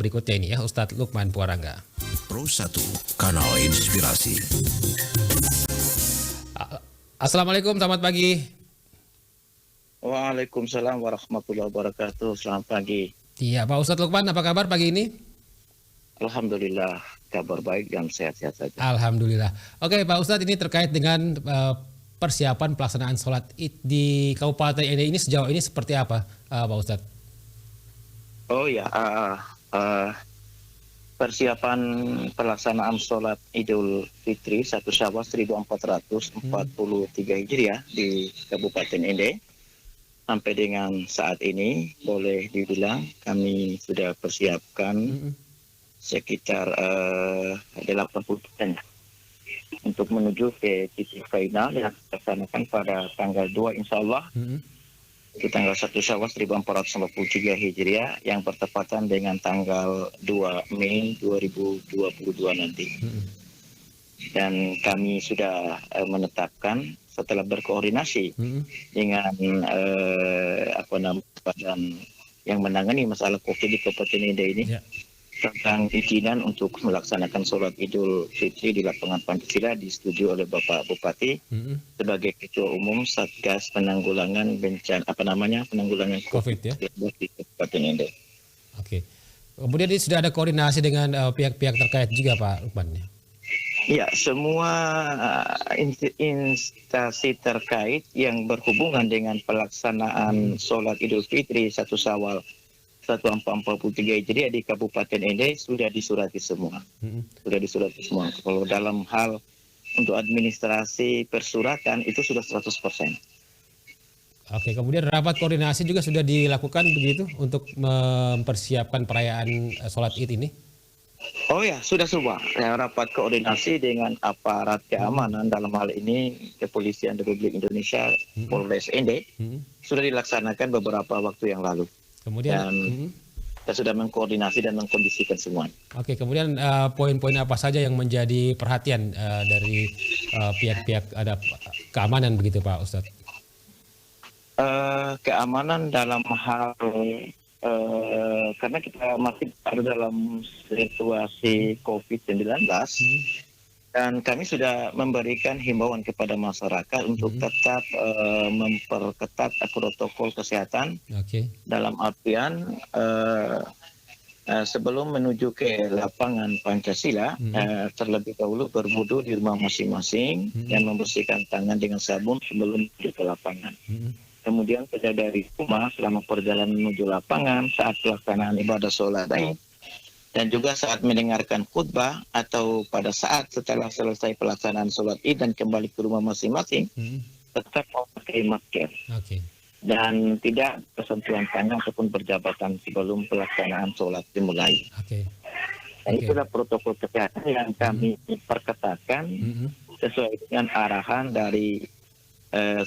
berikutnya ini ya, Ustadz Lukman Puarangga. Pro 1, Kanal Inspirasi. Assalamualaikum, selamat pagi. Waalaikumsalam warahmatullahi wabarakatuh. Selamat pagi. Iya, Pak Ustadz Lukman, apa kabar pagi ini? Alhamdulillah, kabar baik dan sehat-sehat saja. Alhamdulillah. Oke, Pak Ustadz, ini terkait dengan persiapan pelaksanaan sholat Id di Kabupaten Ende ini sejauh ini seperti apa, Pak Ustadz? Oh ya, persiapan pelaksanaan sholat Idul Fitri 1 Syawal 1443 Hijriah di Kabupaten Ende sampai dengan saat ini boleh dibilang kami sudah persiapkan sekitar 80% untuk menuju ke titik final yang dilaksanakan pada tanggal 2 insya Allah di tanggal 1 Syawal 1443 Hijriah yang bertepatan dengan tanggal 2 Mei 2022 nanti. Dan kami sudah menetapkan setelah berkoordinasi dengan badan yang menangani masalah COVID di Kabupaten Ende ini tentang izinan untuk melaksanakan sholat Idul Fitri di lapangan Pancasila disetujui oleh Bapak Bupati sebagai Ketua Umum Satgas Penanggulangan Bencana penanggulangan COVID ya di Kabupaten Ende. Oke. Kemudian ini sudah ada koordinasi dengan pihak-pihak terkait juga, Pak Lukman. Ya, semua instansi terkait yang berhubungan dengan pelaksanaan sholat Idul Fitri 1 Syawal 1443 Hijriah di Kabupaten Ende sudah disurati semua. Sudah disurati semua. Kalau dalam hal untuk administrasi persuratan itu sudah 100%. Oke, kemudian rapat koordinasi juga sudah dilakukan begitu untuk mempersiapkan perayaan sholat Id ini? Oh ya, sudah semua. Rapat koordinasi dengan aparat keamanan dalam hal ini Kepolisian Republik Indonesia, Polres Ende, sudah dilaksanakan beberapa waktu yang lalu. Kemudian kita sudah mengkoordinasi dan mengkondisikan semua. Oke, kemudian poin-poin apa saja yang menjadi perhatian dari pihak-pihak ada keamanan begitu, Pak Ustadz? Keamanan dalam hal karena kita masih ada dalam situasi COVID-19 dan kami sudah memberikan himbauan kepada masyarakat untuk tetap memperketat protokol kesehatan dalam artian sebelum menuju ke lapangan Pancasila terlebih dahulu berwudu di rumah masing-masing dan membersihkan tangan dengan sabun sebelum menuju ke lapangan. Kemudian kerja dari rumah selama perjalanan menuju lapangan saat pelaksanaan ibadah sholat Id dan juga saat mendengarkan khutbah atau pada saat setelah selesai pelaksanaan sholat Id dan kembali ke rumah masing-masing tetap memakai masker dan tidak bersentuhan tangan ataupun berjabatan sebelum pelaksanaan sholat dimulai. Dan itulah protokol kesehatan yang kami perketatkan sesuai dengan arahan dari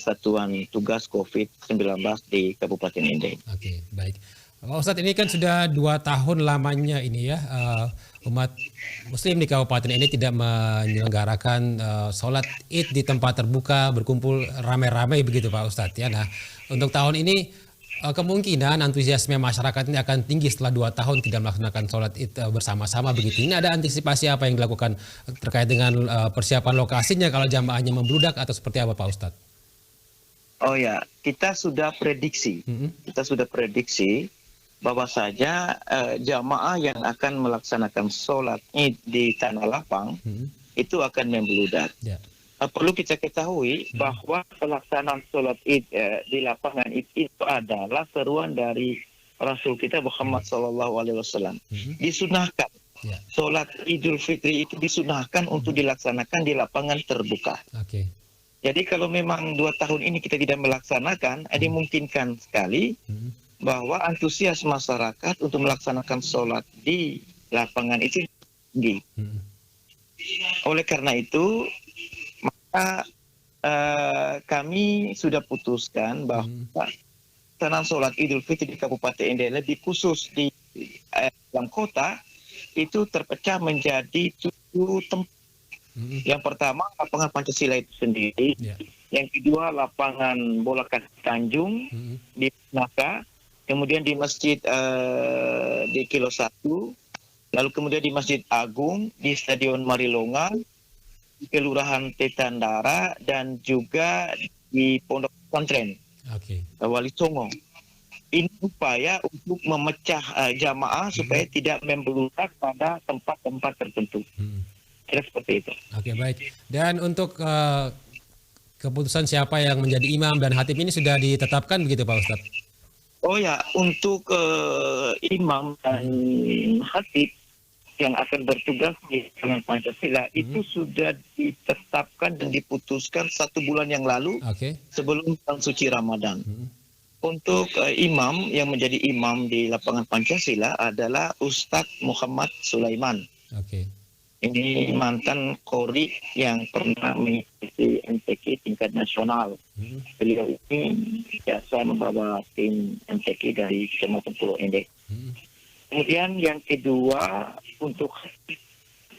Satuan Tugas COVID-19 di Kabupaten Ende. Oke, baik. Pak Ustadz, ini kan sudah 2 tahun lamanya ini ya umat Muslim di Kabupaten Ende tidak menyelenggarakan sholat Id di tempat terbuka berkumpul ramai-ramai begitu, Pak Ustadz ya. Nah, untuk tahun ini kemungkinan antusiasme masyarakat ini akan tinggi setelah 2 tahun tidak melaksanakan sholat Id bersama-sama begitu. Ini ada antisipasi apa yang dilakukan terkait dengan persiapan lokasinya kalau jamaahnya membludak atau seperti apa, Pak Ustadz? Oh ya, kita sudah prediksi. Kita sudah prediksi bahwa saja jamaah yang akan melaksanakan sholat Id di tanah lapang itu akan membludak. Perlu kita ketahui bahwa pelaksanaan sholat Id di lapangan itu adalah seruan dari Rasul kita Muhammad SAW. Disunahkan. Sholat Idul Fitri itu disunahkan untuk dilaksanakan di lapangan terbuka. Jadi kalau memang 2 tahun ini kita tidak melaksanakan, dimungkinkan sekali bahwa antusias masyarakat untuk melaksanakan sholat di lapangan itu tinggi. Oleh karena itu, maka kami sudah putuskan bahwa pelaksanaan sholat Idul Fitri di Kabupaten Ende lebih khusus di dalam kota itu terpecah menjadi 7 tempat. Yang pertama lapangan Pancasila itu sendiri, yang kedua lapangan bola kaki Tanjung di Naka, kemudian di masjid di Kilo 1, lalu kemudian di Masjid Agung, di Stadion Marilonga, Kelurahan Tetandara, dan juga di Pondok Pesantren Oke. Wali Songo. Ini upaya untuk memecah jamaah supaya tidak membeludak pada tempat-tempat tertentu. Kira seperti itu. Oke, baik. Dan untuk keputusan siapa yang menjadi imam dan khatib ini sudah ditetapkan begitu Pak Ustadz? Oh ya, untuk imam dan khatib yang akan bertugas di Taman Pancasila itu sudah ditetapkan dan diputuskan 1 bulan yang lalu Oke. sebelum bulan suci Ramadan. Untuk imam yang menjadi imam di lapangan Pancasila adalah Ustadz Muhammad Sulaiman. Oke. Ini mantan Qori yang pernah mengikuti MTQ tingkat nasional. Beliau ini biasa membawa tim MTQ dari Kecamatan Pulau Ende. Kemudian yang kedua, untuk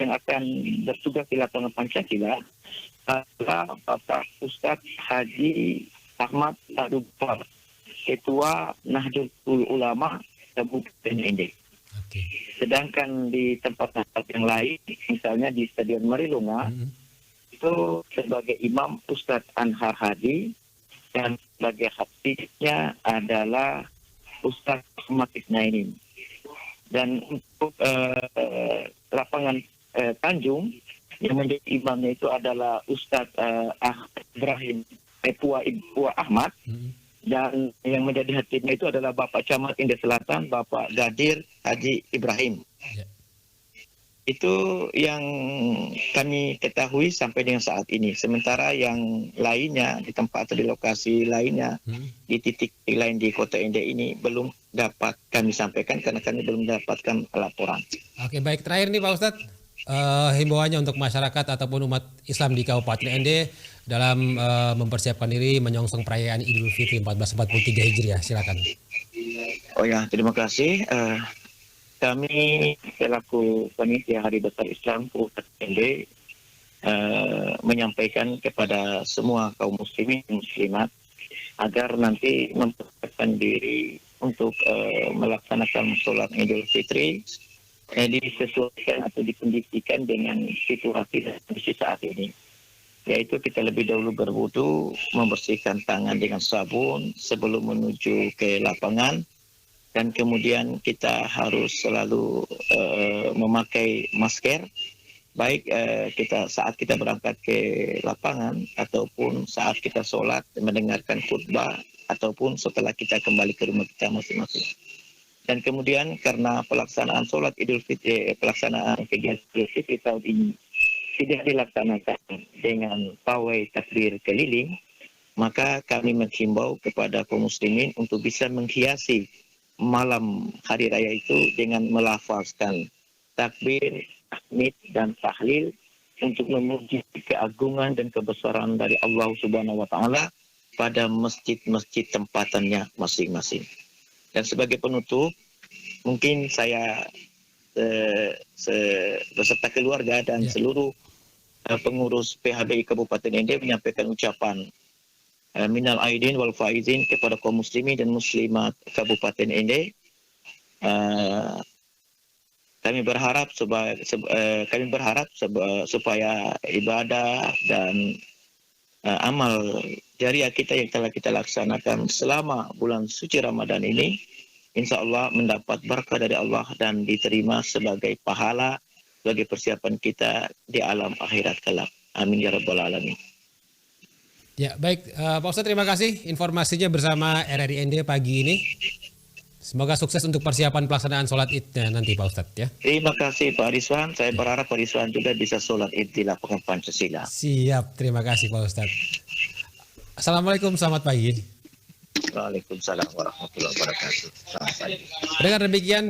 yang akan bertugas di lapangan Pancasila adalah Bapak Ustadz Haji Ahmad Adubar, Ketua Nahdlatul Ulama Kabupaten Ende. Oke. Sedangkan di tempat-tempat yang lain, misalnya di Stadion Marilonga, itu sebagai imam Ustadz Anhar Hadi, dan sebagai khatibnya adalah Ustadz Ahmad Isnaini. Dan untuk lapangan Tanjung, yang menjadi imamnya itu adalah Ustadz Ibrahim Pua Ahmad, dan yang menjadi khatibnya itu adalah Bapak Camat Inde Selatan, Bapak Gadir Haji Ibrahim. Ya. Itu yang kami ketahui sampai dengan saat ini. Sementara yang lainnya di tempat atau di lokasi lainnya, di titik lain di Kota Ende ini belum dapat kami sampaikan karena kami belum mendapatkan laporan. Oke, baik. Terakhir nih Pak Ustadz, himbauannya untuk masyarakat ataupun umat Islam di Kabupaten Ende dalam mempersiapkan diri menyongsong perayaan Idul Fitri 1443 Hijriah. Silakan. Oh ya, terima kasih. Kami selaku panitia Hari Besar Islam Kabupaten Ende menyampaikan kepada semua kaum muslimin dan muslimat agar nanti mempersiapkan diri untuk melaksanakan sholat Idul Fitri disesuaikan atau dikondisikan dengan situasi dan kondisi saat ini. Yaitu kita lebih dahulu berwudu, membersihkan tangan dengan sabun sebelum menuju ke lapangan, dan kemudian kita harus selalu memakai masker, baik saat kita berangkat ke lapangan ataupun saat kita sholat mendengarkan khutbah ataupun setelah kita kembali ke rumah kita masing-masing. Dan kemudian karena pelaksanaan sholat Idul Fitri, pelaksanaan kegiatan Idul Fitri tahun ini tidak dilaksanakan dengan pawai takbir keliling, maka kami menghimbau kepada kaum muslimin untuk bisa menghiasi malam hari raya itu dengan melafazkan takbir, tahmid, dan tahlil untuk memuji keagungan dan kebesaran dari Allah Subhanahu wa Ta'ala pada masjid-masjid tempatannya masing-masing. Dan sebagai penutup, mungkin saya beserta keluarga dan seluruh pengurus PHBI Kabupaten Ende menyampaikan ucapan minal aidin wal faizin kepada kaum muslimin dan muslimat Kabupaten Ende. Kami berharap supaya ibadah dan amal jariah kita yang telah kita laksanakan selama bulan suci Ramadan ini, insya Allah mendapat berkah dari Allah dan diterima sebagai pahala sebagai persiapan kita di alam akhirat kelak. Amin ya rabbal alamin. Ya, baik Pak Ustadz, terima kasih informasinya bersama RRI Ende pagi ini. Semoga sukses untuk persiapan pelaksanaan sholat Id nanti Pak Ustadz ya. Terima kasih Pak Rizwan. Saya berharap Pak Rizwan juga bisa sholat Id di lapangan Pancasila. Siap, terima kasih Pak Ustadz. Assalamualaikum, selamat pagi. Waalaikumsalam warahmatullahi wabarakatuh. Selamat pagi. Dengan demikian